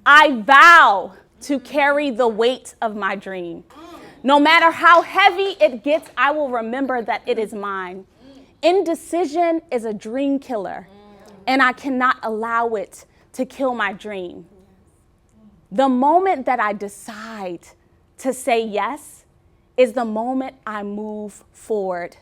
I vow to carry the weight of my dream. No matter how heavy it gets, I will remember that it is mine. Indecision is a dream killer, and I cannot allow it to kill my dream. The moment that I decide to say yes is the moment I move forward.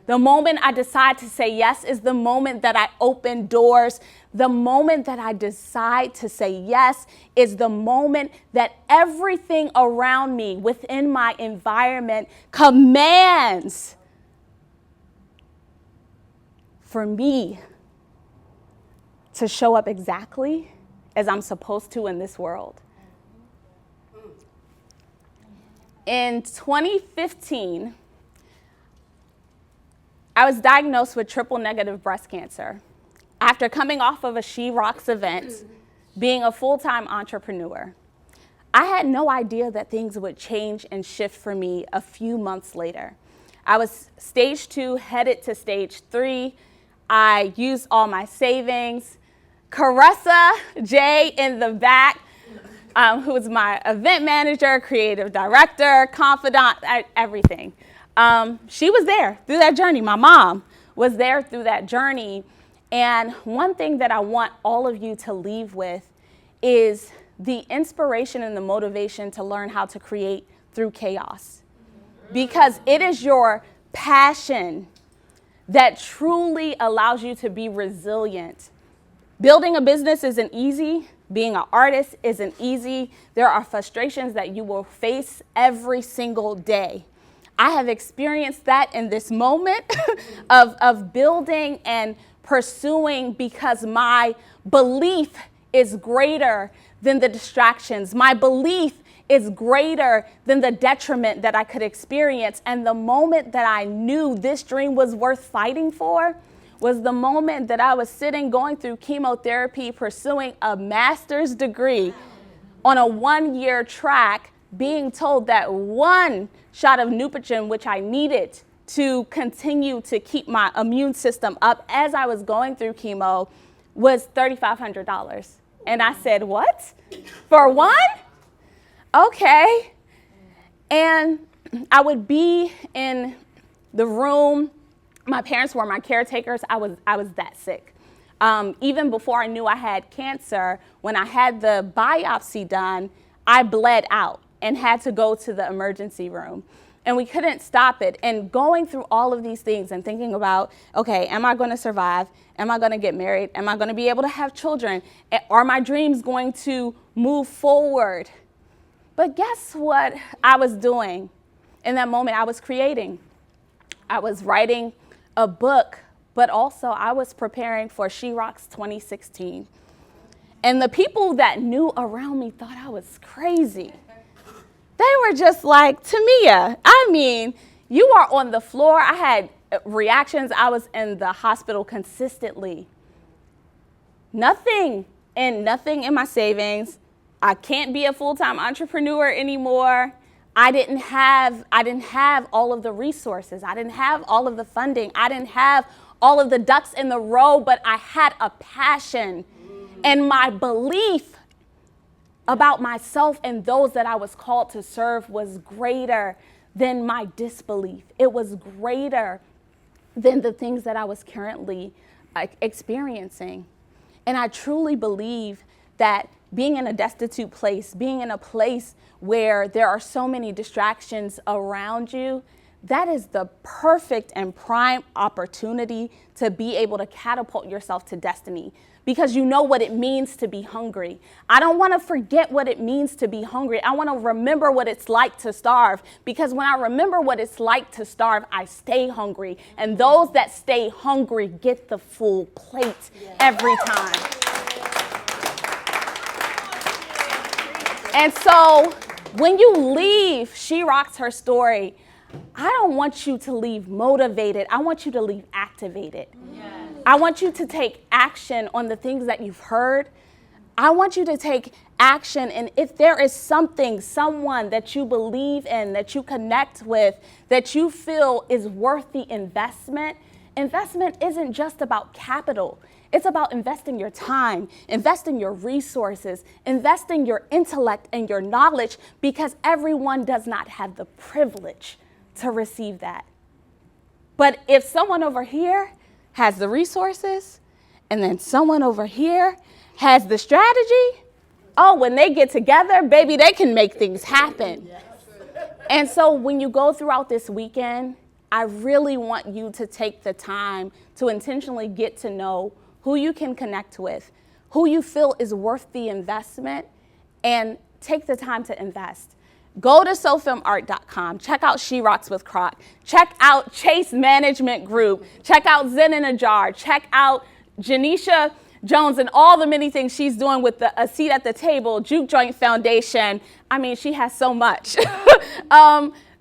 The moment I decide to say yes is the moment that I open doors. The moment that I decide to say yes is the moment that everything around me within my environment commands for me to show up exactly as I'm supposed to in this world. In 2015, I was diagnosed with triple-negative breast cancer after coming off of a SheROCKS event, being a full-time entrepreneur. I had no idea that things would change and shift for me a few months later. I was stage 2, headed to stage 3. I used all my savings. Caressa J in the back, who was my event manager, creative director, confidant, everything. She was there through that journey. My mom was there through that journey. And one thing that I want all of you to leave with is the inspiration and the motivation to learn how to create through chaos. Because it is your passion that truly allows you to be resilient. Building a business isn't easy. Being an artist isn't easy. There are frustrations that you will face every single day. I have experienced that in this moment of building and pursuing, because my belief is greater than the distractions. My belief is greater than the detriment that I could experience. And the moment that I knew this dream was worth fighting for was the moment that I was sitting, going through chemotherapy, pursuing a master's degree on a 1-year track, being told that one shot of Neupogen, which I needed to continue to keep my immune system up as I was going through chemo, was $3,500. And I said, what? For one? Okay. And I would be in the room. My parents were my caretakers. I was that sick. Even before I knew I had cancer, when I had the biopsy done, I bled out and had to go to the emergency room. And we couldn't stop it. And going through all of these things and thinking about, okay, am I going to survive? Am I going to get married? Am I going to be able to have children? Are my dreams going to move forward? But guess what I was doing in that moment? I was creating. I was writing a book, but also I was preparing for SheROCKS 2016. And the people that knew around me thought I was crazy. They were just like, Timea, I mean, you are on the floor. I had reactions. I was in the hospital consistently. Nothing in my savings. I can't be a full-time entrepreneur anymore. I didn't have all of the resources. I didn't have all of the funding. I didn't have all of the ducks in the row, but I had a passion and my belief about myself and those that I was called to serve was greater than my disbelief. It was greater than the things that I was currently experiencing. And I truly believe that being in a destitute place, being in a place where there are so many distractions around you, that is the perfect and prime opportunity to be able to catapult yourself to destiny, because you know what it means to be hungry. I don't want to forget what it means to be hungry. I want to remember what it's like to starve, because when I remember what it's like to starve, I stay hungry. And those that stay hungry get the full plate every time. And so when you leave SheROCKS HerStory, I don't want you to leave motivated. I want you to leave activated. Yes. I want you to take action on the things that you've heard. I want you to take action. And if there is something, someone that you believe in, that you connect with, that you feel is worth the investment, investment isn't just about capital. It's about investing your time, investing your resources, investing your intellect and your knowledge, because everyone does not have the privilege to receive that. But if someone over here has the resources, and then someone over here has the strategy, oh, when they get together, baby, they can make things happen. And so when you go throughout this weekend, I really want you to take the time to intentionally get to know who you can connect with, who you feel is worth the investment, and take the time to invest. Go to SoFilmArt.com, check out SheROCKS with Croc, check out Chase Management Group, check out Zen in a Jar, check out Janisha Jones and all the many things she's doing with A Seat at the Table, Juke Joint Foundation. I mean, she has so much.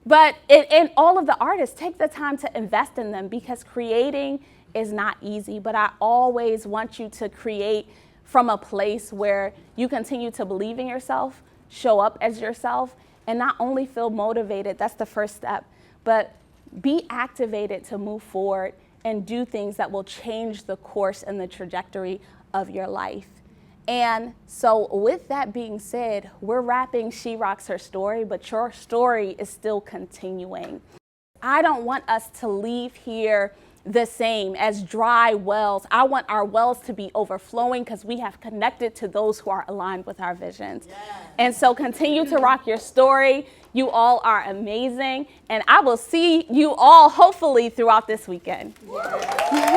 But in all of the artists, take the time to invest in them, because creating is not easy. But I always want you to create from a place where you continue to believe in yourself, show up as yourself, and not only feel motivated, that's the first step, but be activated to move forward and do things that will change the course and the trajectory of your life. And so with that being said, we're wrapping SheROCKS Her Story, but your story is still continuing. I don't want us to leave here the same as dry wells. I want our wells to be overflowing, because we have connected to those who are aligned with our visions. Yes. And so continue to rock your story. You all are amazing. And I will see you all hopefully throughout this weekend. Yes.